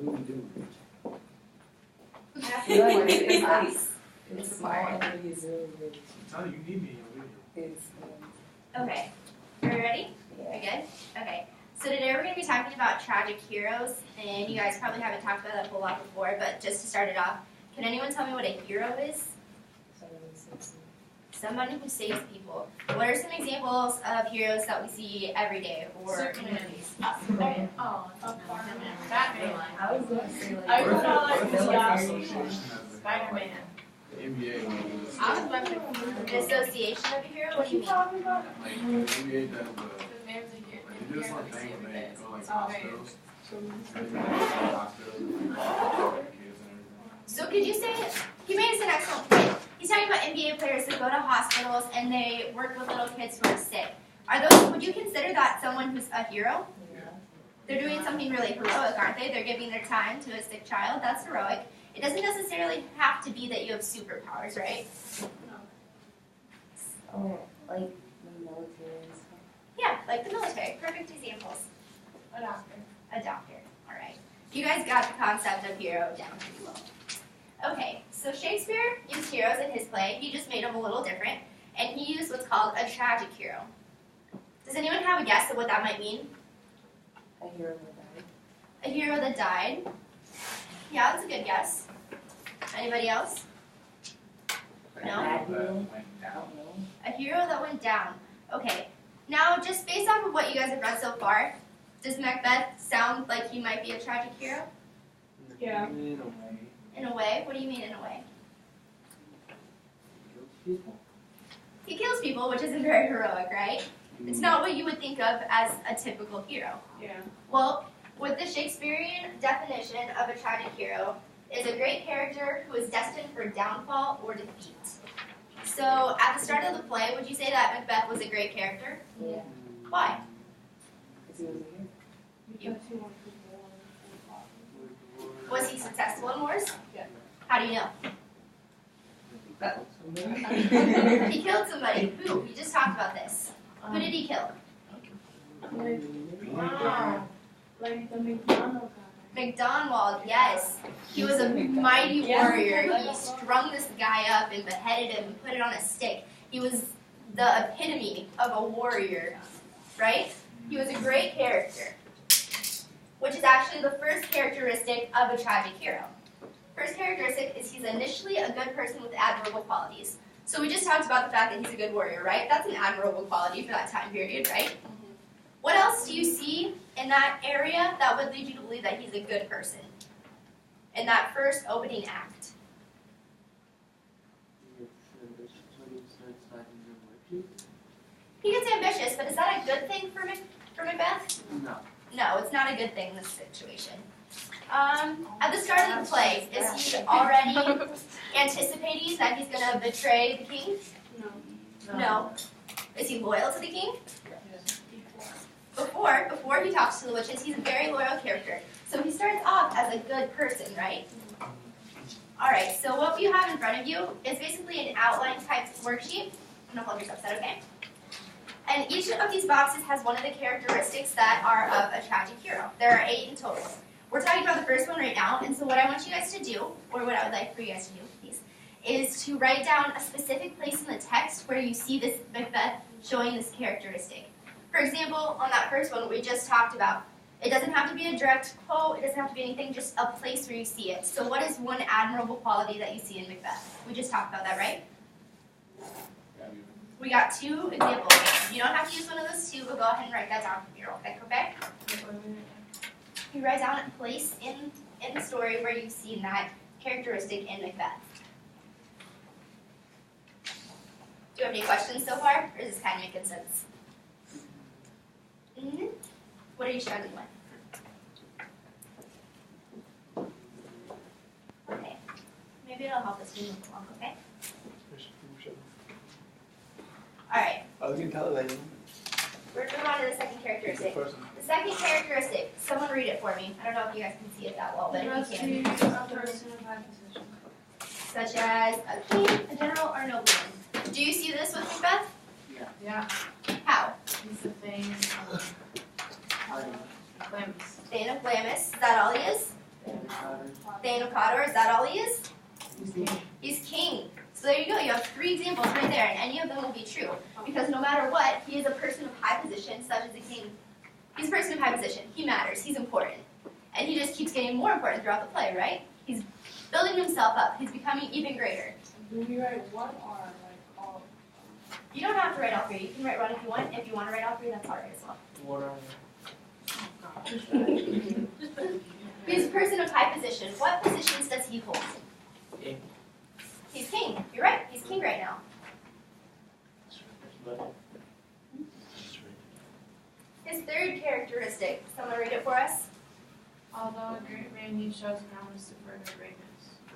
It's smart. You need me in a Okay. Are you ready? Are you good? Okay. So today we're going to be talking about tragic heroes, and you guys probably haven't talked about that a whole lot before, but just to start it off, can anyone tell me what a hero is? Somebody who saves people. What are some examples of heroes that we see every day or in movies? Batman. I was going to say like, I would call it villain. Spider-Man. NBA. I was about to An association of a hero? What do you mean? talking about? Like NBA does There's they do some thing when they go like Oh, hospitals. They go to hospitals and kids and everything. So could you say, he made us an excellent point. He's talking about NBA players that go to hospitals and they work with little kids who are sick. Would you consider that someone who's a hero? They're doing something really heroic, aren't they? They're giving their time to a sick child. That's heroic. It doesn't necessarily have to be that you have superpowers, right? oh, like the military and stuff. Yeah, like the military. Perfect examples. A doctor. A doctor. All right. You guys got the concept of hero down pretty well. Okay, so Shakespeare used heroes in his play. He just made them a little different, and he used what's called a tragic hero. Does anyone have a guess of what that might mean? A hero that died. A hero that died. Yeah, that's a good guess. Anybody else? No? Admiral. Went I down. don't know. A hero that went down. Okay. Now, just based off of what you guys have read so far, does Macbeth sound like he might be a tragic hero? Yeah. In a way? What do you mean in a way? He kills people, which isn't very heroic, right? It's not what you would think of as a typical hero. Yeah. Well, with the Shakespearean definition of a tragic hero, is a great character who is destined for downfall or defeat. So, at the start of the play, would you say that Macbeth was a great character? Yeah. Why? Because he was a hero. Because he wants to go Was he successful in wars? Yeah. How do you know? He killed somebody. Who? We just talked about this. Who did he kill? Wow. Like the McDonald guy. McDonald, yes. He was a mighty warrior. He strung this guy up and beheaded him and put it on a stick. He was the epitome of a warrior, right? He was a great character, which is actually the first characteristic of a tragic hero. First characteristic is he's initially a good person with admirable qualities. So we just talked about the fact that he's a good warrior, right? That's an admirable quality for that time period, right? What else do you see in that area that would lead you to believe that he's a good person in that first opening act? He gets ambitious, but is that a good thing for Macbeth? No. No, it's not a good thing in this situation. At the start of the play, is he already anticipating that he's going to betray the king? No. Is he loyal to the king? Before he talks to the witches, he's a very loyal character. So he starts off as a good person, right? Alright, so what you have in front of you is basically an outline type worksheet. I'm going to hold yours up, is that okay? And each of these boxes has one of the characteristics that are of a tragic hero. There are 8 in total. We're talking about the first one right now, and so what I want you guys to do, or what I would like for you guys to do, please, is to write down a specific place in the text where you see this Macbeth showing this characteristic. For example, on that first one we just talked about, it doesn't have to be a direct quote, it doesn't have to be anything, just a place where you see it. So what is one admirable quality that you see in Macbeth? We just talked about that, right? We got 2 examples. You don't have to use one of those 2, but go ahead and write that down real quick, okay? You write down a place in the story where you've seen that characteristic in Macbeth. Do you have any questions so far, or is this kind of making sense? Mm-hmm. What are you struggling with? Okay. Maybe it'll help us move along, okay? Alright. I was going to tell her that. We're going to move on to the second characteristic. The second characteristic, someone read it for me. I don't know if you guys can see it that well, but if you can. Such as a king, a general, or a nobleman. Do you see this with Macbeth? Yeah. How? He's the thing. Glamis. Thane of Glamis. Is that all he is? of Cawdor, is that all he is? He's king. He's king. So there you go, you have 3 examples right there, and any of them will be true. Because no matter what, he is a person of high position, such as a king. He's a person of high position. He matters. He's important. And he just keeps getting more important throughout the play, right? He's building himself up. He's becoming even greater. Do we write one or like all? You don't have to write all 3. You can write one if you want. If you want to write all 3, that's all right as well. What are He's a person of high position. What positions does he hold? King. He's king. You're right. He's king right now. His 3rd characteristic. Someone read it for us? Although a great man, he shows promise to further greatness.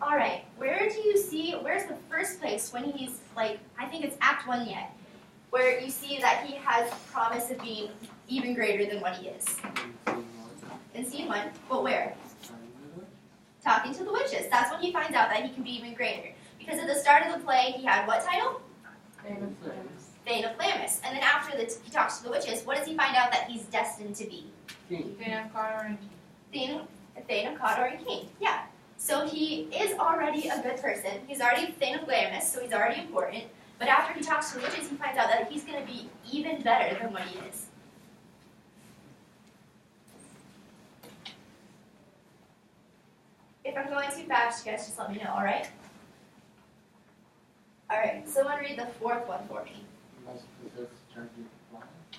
All right. Where's the first place when he's like, I think it's Act 1 yet, where you see that he has promise of being even greater than what he is? In scene 1. But where? Talking to the witches. That's when he finds out that he can be even greater. Because at the start of the play, he had what title? Thane of Flamis. Thane of Flamis. And then after he talks to the witches, what does he find out that he's destined to be? Thane of Cawdor and king. Thane of Cawdor and king. Yeah. So he is already a good person. He's already Thane of Flamis, so he's already important. But after he talks to the witches, he finds out that he's going to be even better than what he is. If I'm going too fast, you guys just let me know, all right? All right, someone read the 4th one for me.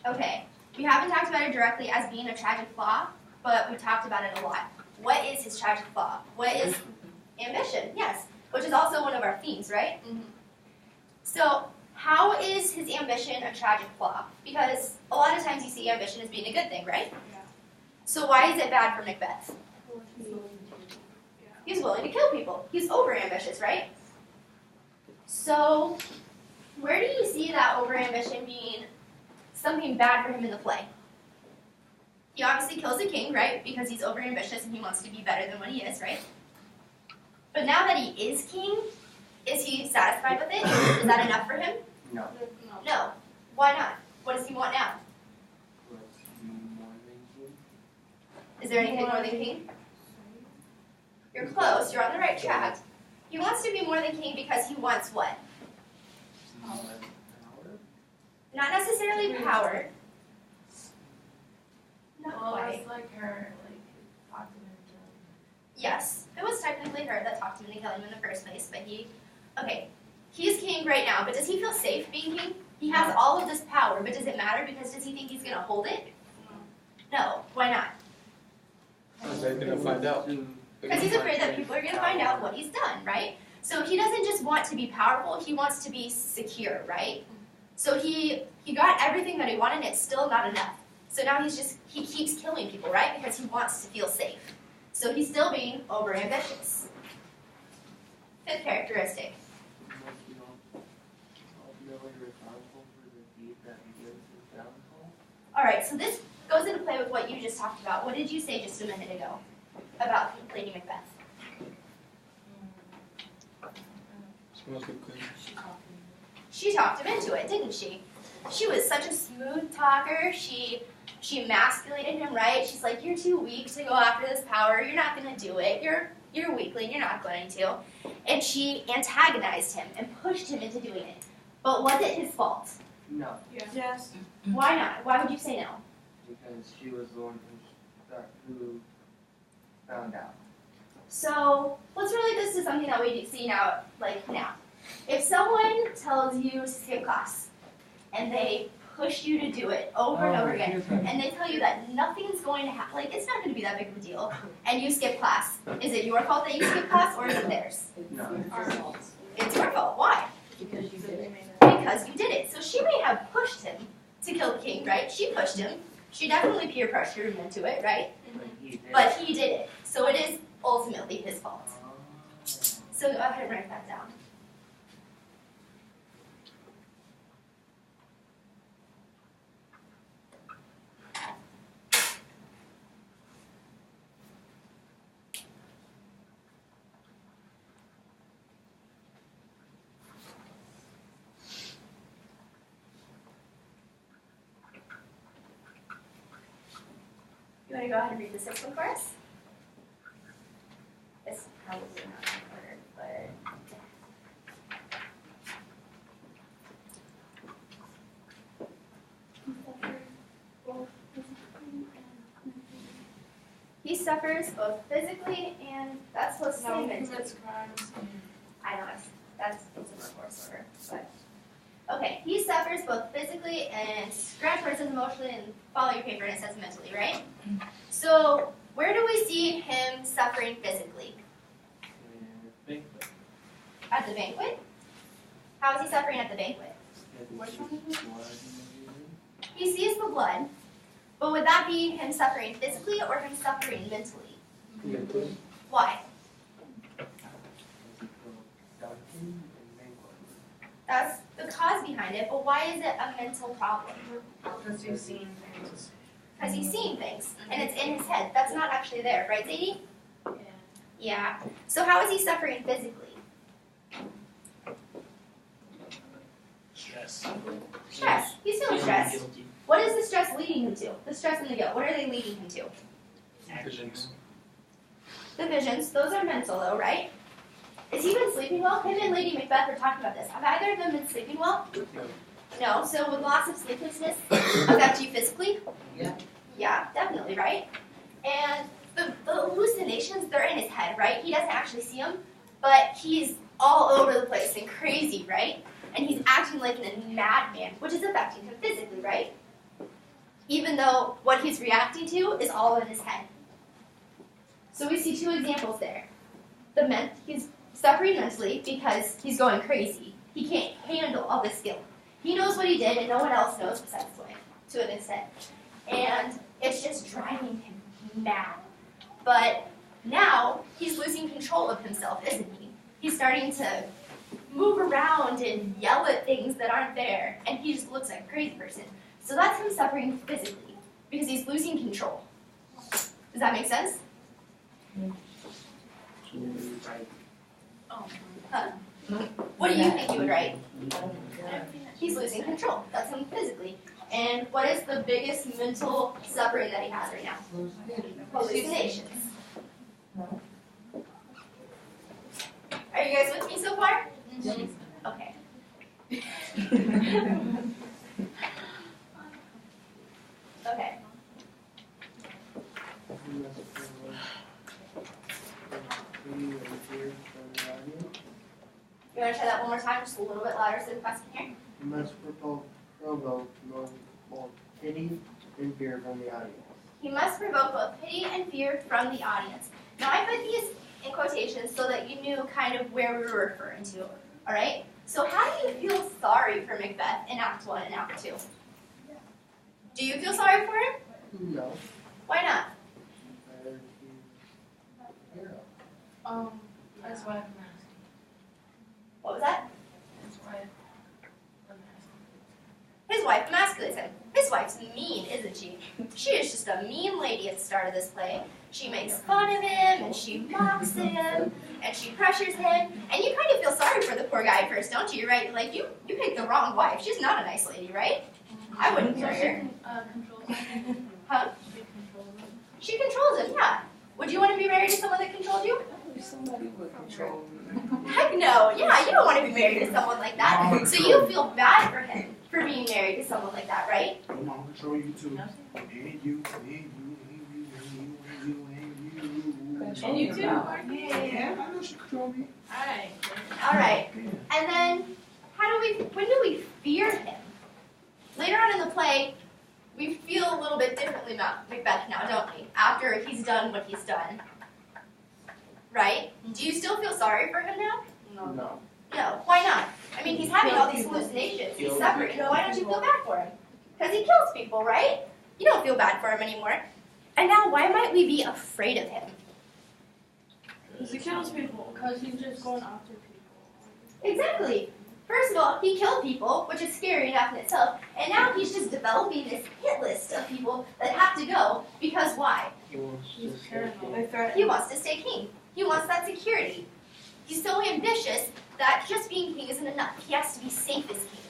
Okay, we haven't talked about it directly as being a tragic flaw, but we talked about it a lot. What is his tragic flaw? What is ambition? Yes, which is also one of our themes, right? Mm-hmm. So how is his ambition a tragic flaw? Because a lot of times you see ambition as being a good thing, right? Yeah. So why is it bad for Macbeth? He's willing to kill people. He's overambitious, right? So where do you see that overambition being something bad for him in the play? He obviously kills a king, right? Because he's overambitious and he wants to be better than what he is, right? But now that he is king, is he satisfied with it? Is that enough for him? No. No. Why not? What does he want now? Is there anything more than king? You're close. You're on the right track. He wants to be more than king because he wants what? Not necessarily power. Not Well, quite. it's like her, like, talked him into. Yes, it was technically her that talked him into killing him in the first place, but he's king right now, but does he feel safe being king? He has all of this power, but does it matter because does he think he's going to hold it? No. Why not? Because they're going to find out. Because he's afraid that people are going to find out what he's done, right? So he doesn't just want to be powerful, he wants to be secure, right? So he got everything that he wanted and it's still not enough. So now he keeps killing people, right? Because he wants to feel safe. So he's still being overambitious. 5th characteristic. All right, so this goes into play with what you just talked about. What did you say just a minute ago about Lady Macbeth? She talked him into it, didn't she? She was such a smooth talker. She emasculated him, right? She's like, you're too weak to go after this power. You're not going to do it. You're a weakling. You're not going to. And she antagonized him and pushed him into doing it. But was it his fault? No. Yes. Why not? Why would you say no? Because she was the one who found out. So let's relate this to something that we see now, like now. If someone tells you to skip class, and they push you to do it over and over again, and they tell you that nothing's going to happen, like it's not going to be that big of a deal, and you skip class, is it your fault that you skip class, or is it theirs? No. Our fault. It's your fault. Why? Because you did it. Because you did it. So she may have pushed him to kill the king, right? She pushed him. She definitely peer pressured him into it, right? But he did it. So it is ultimately his fault. So go ahead and write that down. You want to go ahead and read the 6th one for us? It's probably he suffers both physically and that's supposed to No, say he mentally. commits crimes. I know that's a course order, but okay, he suffers both physically and scratch where it says emotionally and follow your paper and it says mentally, right? So where do we see him suffering physically? Banquet. At the banquet? How is he suffering at the banquet? Which one is it? He sees the blood, but would that be him suffering physically or him suffering mentally? Mentally. Why? That's the cause behind it, but why is it a mental problem? Because he's seen things. Because he's seeing things, and it's in his head. That's not actually there, right, Sadie? Yeah. Yeah. So how is he suffering physically? Stress. Stress. He's feeling stressed. What is the stress leading him to? The stress and the guilt. What are they leading him to? Visions. The visions. Those are mental, though, right? Is he been sleeping well? Him and Lady Macbeth were talking about this. Have either of them been sleeping well? No. No. So would loss of sleeplessness affect you physically? Yeah. Yeah, definitely, right? And the hallucinations, they're in his head, right? He doesn't actually see them, but he's all over the place and crazy, right? And he's acting like a madman, which is affecting him physically, right? Even though what he's reacting to is all in his head. So we see two examples there. He's suffering mentally because he's going crazy. He can't handle all this guilt. He knows what he did, and no one else knows besides his wife, to an extent. And it's just driving him mad. But now he's losing control of himself, isn't he? He's starting to move around and yell at things that aren't there, and he just looks like a crazy person. So that's him suffering physically, because he's losing control. Does that make sense? Oh. Huh? What do you think you would write? He's losing control. That's him physically. And what is the biggest mental suffering that he has right now? Hallucinations. Are you guys with me so far? Okay. Okay. You want to try that one more time, just a little bit louder so the class can hear? You must provoke both pity and fear from the audience. He must provoke both pity and fear from the audience. Now I put these in quotations so that you knew kind of where we were referring to. All right? So how do you feel sorry for Macbeth in Act 1 and Act 2? Do you feel sorry for him? No. Why not? Because he's a hero. His wife masked. What was that? His wife unmasked. His wife emasculates him. His wife's mean, isn't she? She is just a mean lady at the start of this play. She makes fun of him, and she mocks him, and she pressures him, and you kind of feel sorry for the poor guy at first, don't you? Right? Like, you picked the wrong wife. She's not a nice lady, right? I wouldn't marry her. Controls him. Huh? She controls him. She controls him, yeah. Would you want to be married to someone that controlled you? Somebody would control me. Heck no. Yeah, you don't want to be married to someone like that. So you feel bad for him for being married to someone like that, right? I'm gonna control you too. And you. And you too. Yeah, I know she control me. Alright. All right. And then, when do we fear him? Later on in the play, we feel a little bit differently about Macbeth now, don't we? After he's done what he's done. Right? Do you still feel sorry for him now? No. No. Why not? I mean, he's having all these hallucinations. He's suffering. Why don't you feel bad for him? Because he kills people, right? You don't feel bad for him anymore. And now, why might we be afraid of him? Because he kills people. Because he's just going after people. Exactly. First of all, he killed people, which is scary enough in itself, and now he's just developing this hit list of people that have to go, because why? He wants He's to stay paranoid. king. They threaten He wants to stay king. He wants that security. He's so ambitious that just being king isn't enough. He has to be safe as king.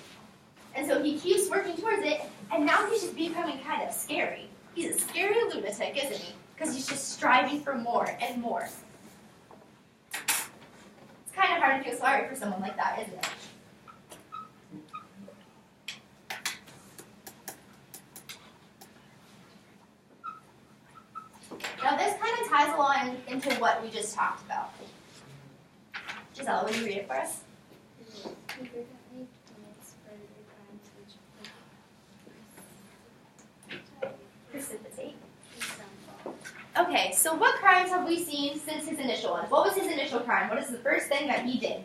And so he keeps working towards it, and now he's just becoming kind of scary. He's a scary lunatic, isn't he? Because he's just striving for more and more. It's kind of hard to feel sorry for someone like that, isn't it? Now this kind of on into what we just talked about. Gisela, will you read it for us? Precipitate. Okay, so what crimes have we seen since his initial one? What was his initial crime? What is the first thing that he did?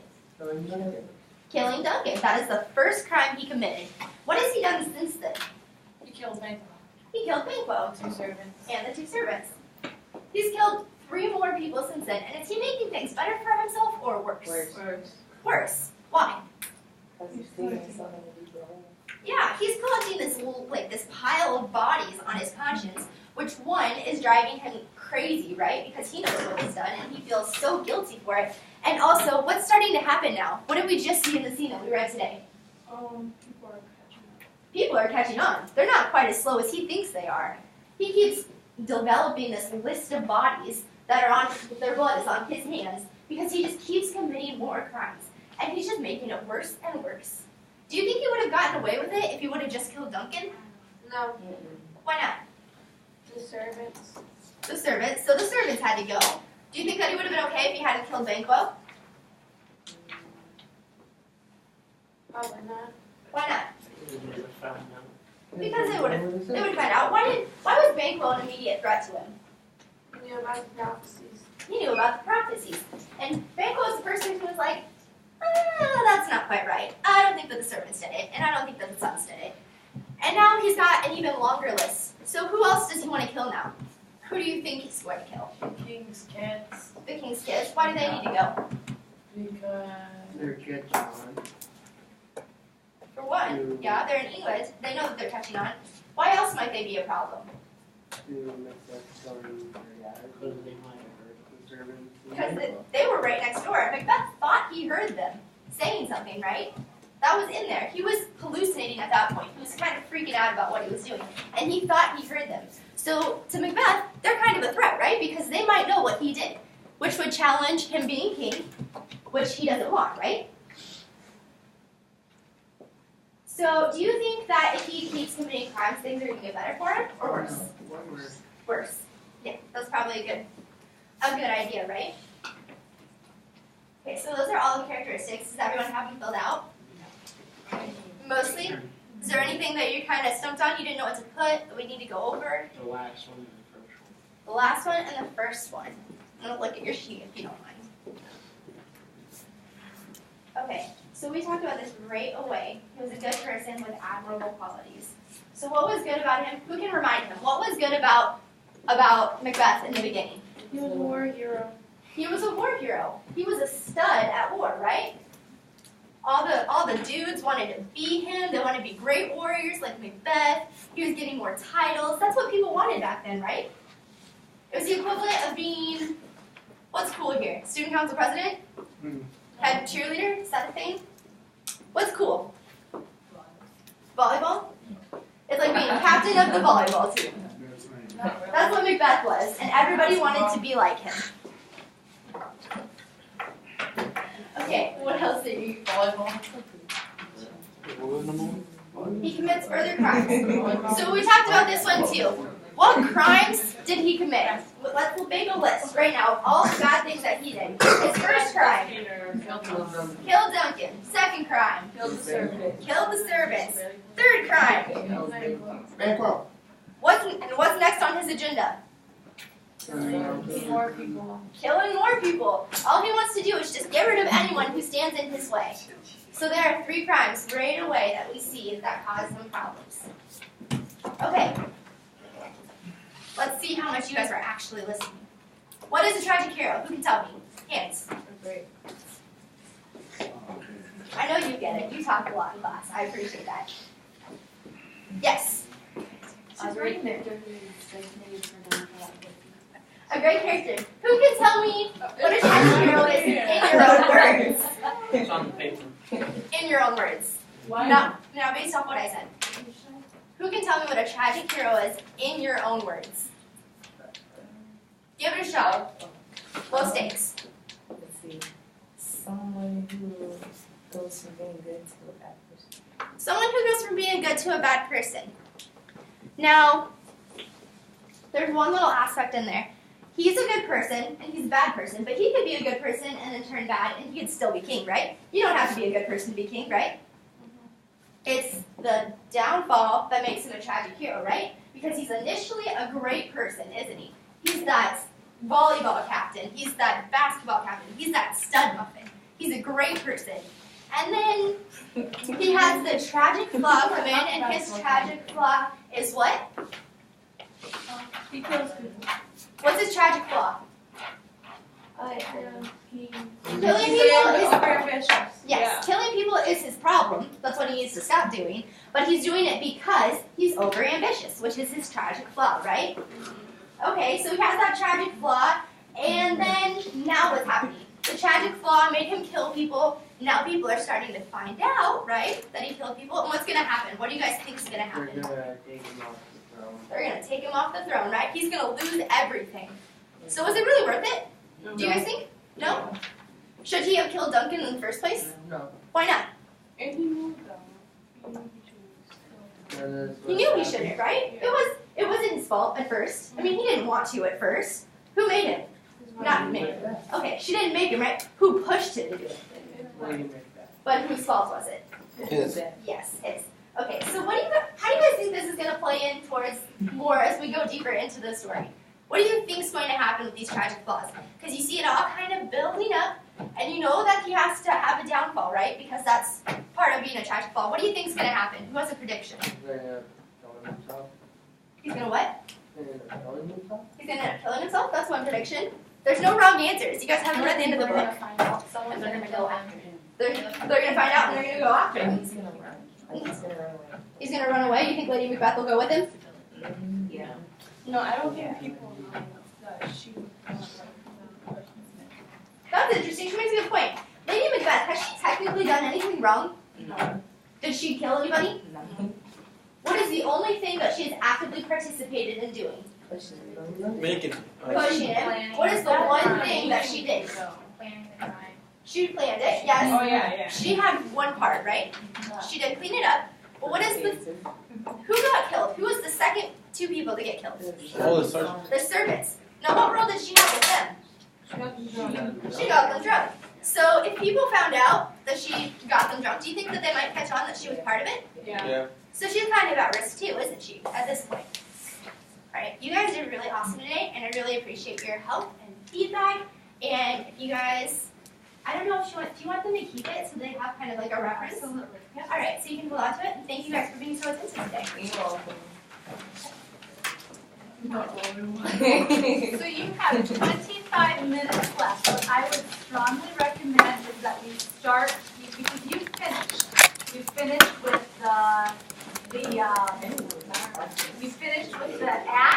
Killing Duncan. That is the first crime he committed. What has he done since then? He killed Banquo. He killed Banquo. 2 servants. And the 2 servants. He's killed 3 more people since then. And is he making things better for himself or worse? Worse. Worse. Why? Because he's stealing so many people. Yeah, he's collecting this pile of bodies on his conscience, which one is driving him crazy, right? Because he knows what he's done and he feels so guilty for it. And also, what's starting to happen now? What did we just see in the scene that we read today? People are catching up. People are catching on. They're not quite as slow as he thinks they are. He keeps developing this list of bodies that are on, their blood is on his hands, because he just keeps committing more crimes. And he's just making it worse and worse. Do you think he would have gotten away with it if he would have just killed Duncan? No. Why not? The servants. The servants. So the servants had to go. Do you think that he would have been okay if he hadn't killed Banquo? Probably not. Why not? Found out. Because they would find out. Why was Banquo an immediate threat to him? He knew about the prophecies. He knew about the prophecies. And Banquo was the person who was like, that's not quite right. I don't think that the servants did it, and I don't think that the sons did it. And now he's got an even longer list. So who else does he want to kill now? Who do you think he's going to kill? The king's kids. The king's kids. Why do they need to go? Because They're catching on. For one, yeah, they're in England. They know that they're catching on. Why else might they be a problem? To make that story Because they might have heard. conservative. Because they were right next door. Macbeth thought he heard them saying something, right? That was in there. He was hallucinating at that point. He was kind of freaking out about what he was doing. And he thought he heard them. So to Macbeth, they're kind of a threat, right? Because they might know what he did, which would challenge him being king, which he doesn't want, right? So do you think that if he keeps committing crimes, things are going to get better for him, or worse? Worse. Worse. Yeah, that's probably a good idea, right? Okay, so those are all the characteristics. Does everyone have them filled out? Mostly? Is there anything that you kind of stumped on, you didn't know what to put, that we need to go over? The last one and the first one. The last one and the first one. I'm going to look at your sheet if you don't mind. Okay, so we talked about this right away. He was a good person with admirable qualities. So what was good about him? Who can remind him? What was good about Macbeth in the beginning? he was a war hero. He was a war hero. He was a stud at war, right? All the dudes wanted to be him. They wanted to be great warriors like Macbeth. He was getting more titles. That's what people wanted back then, right? It was the equivalent of being, what's cool here? Student council president? Head cheerleader? Is that a thing? What's cool? Volleyball? It's like being captain of the volleyball team. That's what Macbeth was, and everybody wanted to be like him. Okay, what else did you volleyball? He commits further crimes. So we talked about this one too. What crimes did he commit? Let's make a list right now of all the bad things that he did. His first crime, killed Duncan. Second crime, Killed the servants. killed the servants. Third crime, Banquo. what's next on his agenda? More people. Killing more people. All he wants to do is just get rid of anyone who stands in his way. So there are 3 crimes right away that we see that cause him problems. Okay. Let's see how much you guys are actually listening. What is a tragic hero? Who can tell me? Hands. I know you get it. You talk a lot in class. I appreciate that. Yes. A great character. Who can tell me what a tragic hero is in your own words? It's on the paper. In your own words. Why? Now, based off what I said. Who can tell me what a tragic hero is in your own words? Give it a shot. Low stakes. Let's see. Someone who goes from being good to a bad person. Someone who goes from being good to a bad person. Now, there's one little aspect in there. he's a good person and he's a bad person, but he could be a good person and then turn bad and he could still be king, right? You don't have to be a good person to be king, right? It's the downfall that makes him a tragic hero, right? Because he's initially a great person, isn't he? He's that volleyball captain, he's that basketball captain, he's that stud muffin. He's a great person. And then he has the tragic flaw come in, and his tragic flaw is what? He kills people. What's his tragic flaw? He Killing people is overambitious. yes, killing people is his problem. That's what he needs to stop doing. But he's doing it because he's overambitious, which is his tragic flaw, right? Okay, so he has that tragic flaw, and then now what's happening? The tragic flaw made him kill people. Now people are starting to find out, right, that he killed people. And what's going to happen? What do you guys think is going to They're happen? gonna take him off the throne. They're going to take him off the throne, right? He's going to lose everything. So was it really worth it? Do you guys think? No? Should he have killed Duncan in the first place? No. Why not? And he knew though. He knew he should. And that's He what knew he happened. shouldn't, right? It wasn't his fault at first. I mean, he didn't want to at first. Who made him? Not me. Okay, she didn't make him, right? Who pushed him to do it? Lady Macbeth. But whose fault was it? His. Yes, it's. Okay, so how do you guys think this is going to play in towards more as we go deeper into the story? What do you think is going to happen with these tragic flaws? Because you see it all kind of building up, and you know that he has to have a downfall, right? Because that's part of being a tragic flaw. What do you think is going to happen? Who has a prediction? He's gonna kill himself. He's going to what? He's gonna kill himself. He's going to end up killing himself? That's one prediction. There's no wrong answers. You guys haven't read the end of the book. Find out. Someone's They're gonna going to go go after him. They're going to find out, and they're going to go after him. He's gonna run. Like, he's gonna run away. He's going to run away. You think Lady Macbeth will go with him? Yeah. No, I don't think people know that she. That's interesting. She makes a good point. Lady Macbeth, has she technically done anything wrong? No. Did she kill anybody? No. What is the only thing that she has actively participated in doing? Pushing it. Making. Pushing him. What is the one thing that she did? Planning the crime. She planned it, yes. Oh yeah. She had one part, right? She did clean it up. But what is the... Who got killed? Who was the second two people to get killed? Oh, the sergeant. The servants. Now, what role did she have with them? She got them drunk. So if people found out that she got them drunk, do you think that they might catch on that she was part of it? Yeah. So she's kind of at risk too, isn't she, at this point? Alright, you guys did really awesome today, and I really appreciate your help and feedback. And if you guys, I don't know if do you want them to keep it so they have kind of like a reference? Absolutely. Alright, so you can hold on to it, and thank you guys for being so attentive today. You're welcome. So you have 25 minutes left. What I would strongly recommend is that we start, because you finished with the you finished with the act.